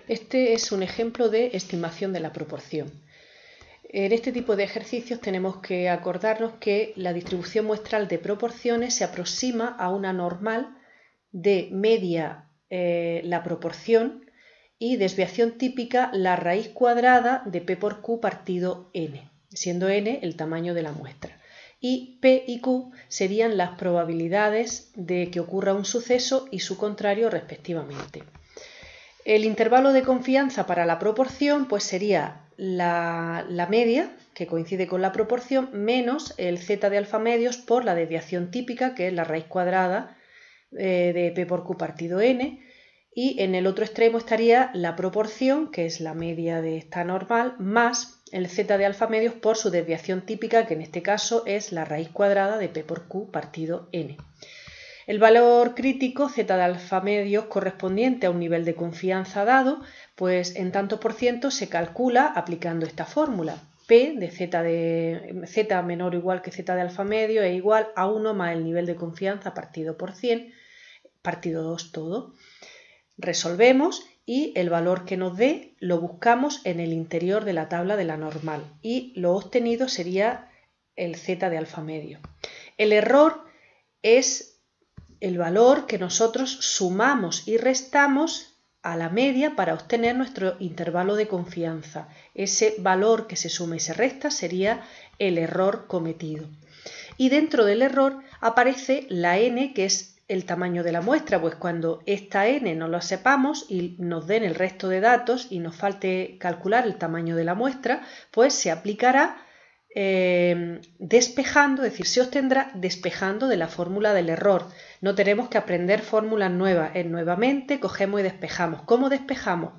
Este es un ejemplo de estimación de la proporción. En este tipo de ejercicios tenemos que acordarnos que la distribución muestral de proporciones se aproxima a una normal de media la proporción y desviación típica la raíz cuadrada de p por q partido n, siendo n el tamaño de la muestra. Y p y q serían las probabilidades de que ocurra un suceso y su contrario respectivamente. El intervalo de confianza para la proporción pues sería la media, que coincide con la proporción, menos el z de alfa medios por la desviación típica, que es la raíz cuadrada de p por q partido n, y en el otro extremo estaría la proporción, que es la media de esta normal, más el z de alfa medios por su desviación típica, que en este caso es la raíz cuadrada de p por q partido n. El valor crítico z de alfa medios correspondiente a un nivel de confianza dado, pues en tantos por ciento se calcula aplicando esta fórmula. P de z menor o igual que z de alfa medio es igual a 1 más el nivel de confianza partido por 100, partido 2 todo. Resolvemos y el valor que nos dé lo buscamos en el interior de la tabla de la normal y lo obtenido sería el z de alfa medio. El error es el valor que nosotros sumamos y restamos a la media para obtener nuestro intervalo de confianza. Ese valor que se suma y se resta sería el error cometido. Y dentro del error aparece la n, que es el tamaño de la muestra, pues cuando esta n no lo sepamos y nos den el resto de datos y nos falte calcular el tamaño de la muestra, pues se aplicará despejando, es decir, se obtendrá despejando de la fórmula del error. No tenemos que aprender fórmulas nuevas, nuevamente cogemos y despejamos. ¿Cómo despejamos?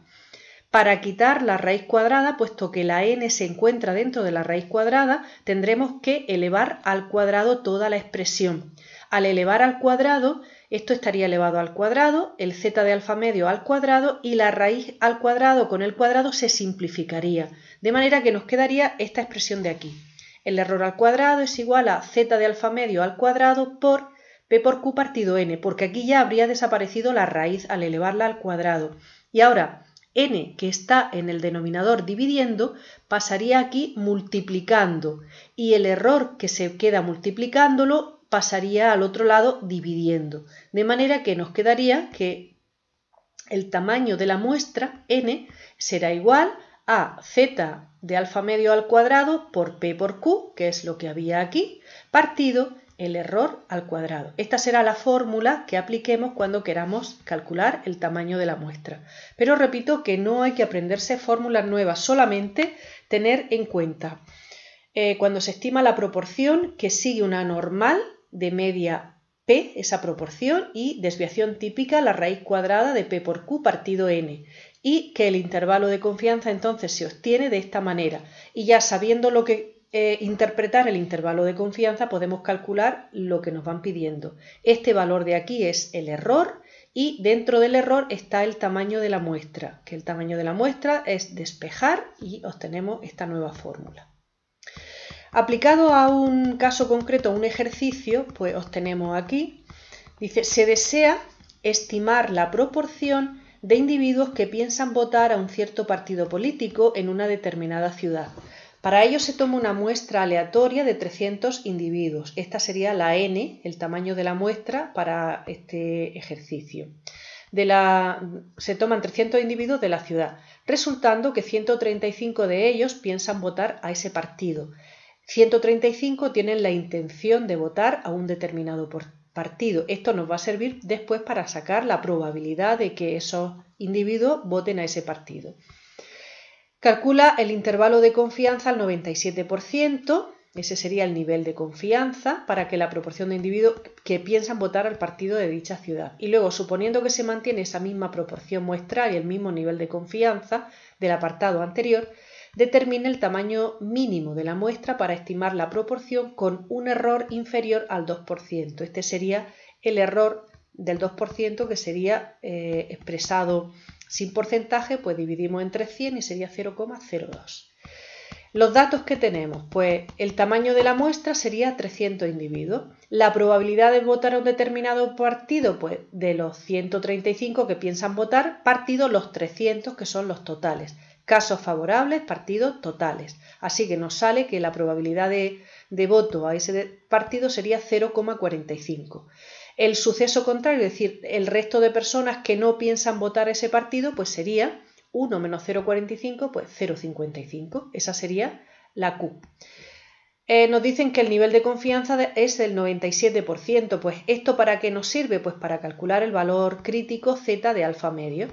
Para quitar la raíz cuadrada, puesto que la n se encuentra dentro de la raíz cuadrada, tendremos que elevar al cuadrado toda la expresión. Al elevar al cuadrado, esto estaría elevado al cuadrado, el z de alfa medio al cuadrado y la raíz al cuadrado con el cuadrado se simplificaría, de manera que nos quedaría esta expresión de aquí. El error al cuadrado es igual a z de alfa medio al cuadrado por p por q partido n, porque aquí ya habría desaparecido la raíz al elevarla al cuadrado. Y ahora, n, que está en el denominador dividiendo, pasaría aquí multiplicando, y el error que se queda multiplicándolo pasaría al otro lado dividiendo, de manera que nos quedaría que el tamaño de la muestra, n, será igual a z de alfa medio al cuadrado por p por q, que es lo que había aquí, partido el error al cuadrado. Esta será la fórmula que apliquemos cuando queramos calcular el tamaño de la muestra. Pero repito que no hay que aprenderse fórmulas nuevas, solamente tener en cuenta cuando se estima la proporción que sigue una normal de media p, esa proporción, y desviación típica la raíz cuadrada de p por q partido n, y que el intervalo de confianza entonces se obtiene de esta manera. Y ya sabiendo lo que interpretar el intervalo de confianza podemos calcular lo que nos van pidiendo. Este valor de aquí es el error y dentro del error está el tamaño de la muestra, que el tamaño de la muestra es despejar y obtenemos esta nueva fórmula. Aplicado a un caso concreto, a un ejercicio, pues obtenemos aquí, dice, se desea estimar la proporción de individuos que piensan votar a un cierto partido político en una determinada ciudad. Para ello se toma una muestra aleatoria de 300 individuos. Esta sería la n, el tamaño de la muestra para este ejercicio. Se toman 300 individuos de la ciudad, resultando que 135 de ellos piensan votar a ese partido. 135 tienen la intención de votar a un determinado partido. Esto nos va a servir después para sacar la probabilidad de que esos individuos voten a ese partido. Calcula el intervalo de confianza al 97%, ese sería el nivel de confianza para que la proporción de individuos que piensan votar al partido de dicha ciudad. Y luego, suponiendo que se mantiene esa misma proporción muestral y el mismo nivel de confianza del apartado anterior, determina el tamaño mínimo de la muestra para estimar la proporción con un error inferior al 2%. Este sería el error del 2% que sería expresado sin porcentaje, pues dividimos entre 100 y sería 0,02. Los datos que tenemos, pues el tamaño de la muestra sería 300 individuos. La probabilidad de votar a un determinado partido, pues de los 135 que piensan votar, partido los 300 que son los totales. Casos favorables, partidos totales. Así que nos sale que la probabilidad de voto a ese partido sería 0,45. El suceso contrario, es decir, el resto de personas que no piensan votar ese partido, pues sería 1 menos 0,45, pues 0,55. Esa sería la Q. Nos dicen que el nivel de confianza es del 97%. Pues ¿esto para qué nos sirve? Pues para calcular el valor crítico Z de alfa medio.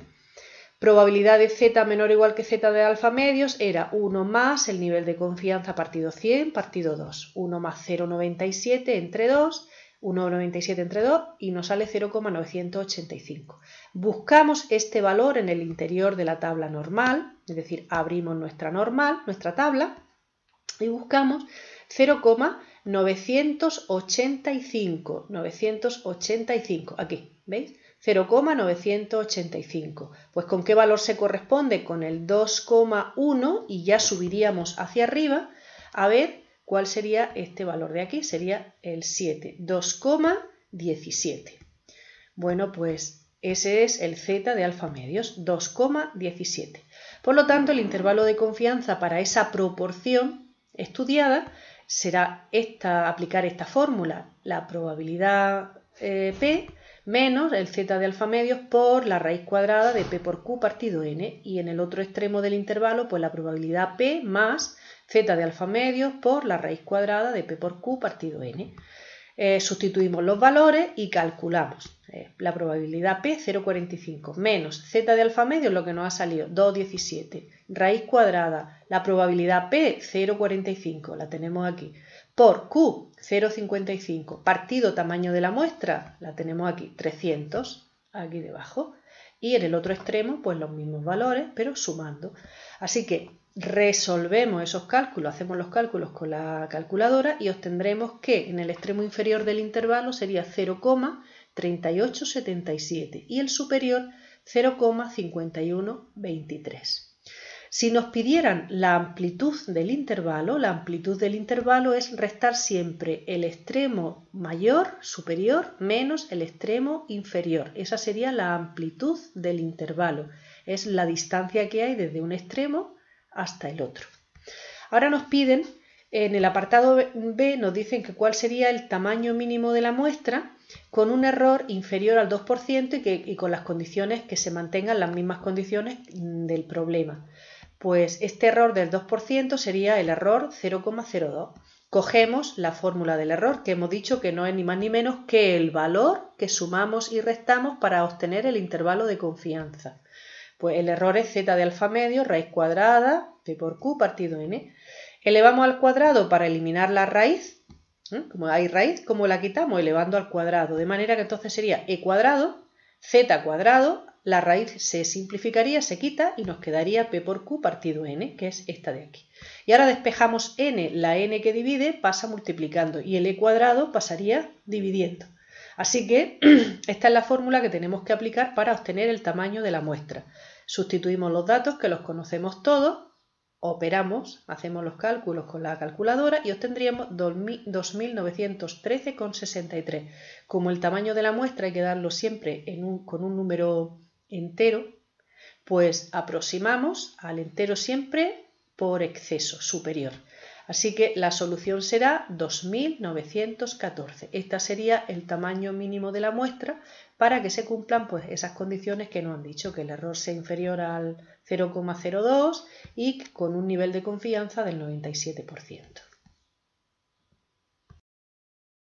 Probabilidad de Z menor o igual que Z de alfa medios era 1 más el nivel de confianza partido 100 partido 2. 1 más 0,97 entre 2. 1,97 entre 2 y nos sale 0,985. Buscamos este valor en el interior de la tabla normal, es decir, abrimos nuestra tabla, y buscamos 0,985, aquí, ¿veis? 0,985. Pues ¿con qué valor se corresponde? Con el 2,1 y ya subiríamos hacia arriba a ver ¿cuál sería este valor de aquí? Sería el 7, 2,17. Bueno, pues ese es el Z de alfa medios, 2,17. Por lo tanto, el intervalo de confianza para esa proporción estudiada será aplicar esta fórmula, la probabilidad P menos el Z de alfa medios por la raíz cuadrada de P por Q partido N. Y en el otro extremo del intervalo, pues la probabilidad P más Z de alfa medios por la raíz cuadrada de P por Q partido N. Sustituimos los valores y calculamos. La probabilidad P 0,45 menos Z de alfa medios, lo que nos ha salido 2,17. Raíz cuadrada, la probabilidad P 0,45, la tenemos aquí. Por Q 0,55 partido tamaño de la muestra, la tenemos aquí 300, aquí debajo. Y en el otro extremo, pues los mismos valores, pero sumando. Así que resolvemos esos cálculos, hacemos los cálculos con la calculadora y obtendremos que en el extremo inferior del intervalo sería 0,3877 y el superior 0,5123. Si nos pidieran la amplitud del intervalo es restar siempre el extremo mayor, superior, menos el extremo inferior. Esa sería la amplitud del intervalo. Es la distancia que hay desde un extremo hasta el otro. Ahora nos piden, en el apartado B nos dicen que cuál sería el tamaño mínimo de la muestra con un error inferior al 2% y con las condiciones que se mantengan las mismas condiciones del problema. Pues este error del 2% sería el error 0,02. Cogemos la fórmula del error, que hemos dicho que no es ni más ni menos que el valor que sumamos y restamos para obtener el intervalo de confianza. Pues el error es Z de alfa medio, raíz cuadrada, P por Q partido N. Elevamos al cuadrado para eliminar la raíz. Como hay raíz, ¿cómo la quitamos? Elevando al cuadrado. De manera que entonces sería E cuadrado, Z cuadrado, la raíz se simplificaría, se quita y nos quedaría P por Q partido N, que es esta de aquí. Y ahora despejamos N, la N que divide pasa multiplicando y el E cuadrado pasaría dividiendo. Así que esta es la fórmula que tenemos que aplicar para obtener el tamaño de la muestra. Sustituimos los datos que los conocemos todos, operamos, hacemos los cálculos con la calculadora y obtendríamos 2913,63. Como el tamaño de la muestra hay que darlo siempre con un número entero, pues aproximamos al entero siempre por exceso superior. Así que la solución será 2914. Este sería el tamaño mínimo de la muestra para que se cumplan pues, esas condiciones que nos han dicho, que el error sea inferior al 0,02 y con un nivel de confianza del 97%.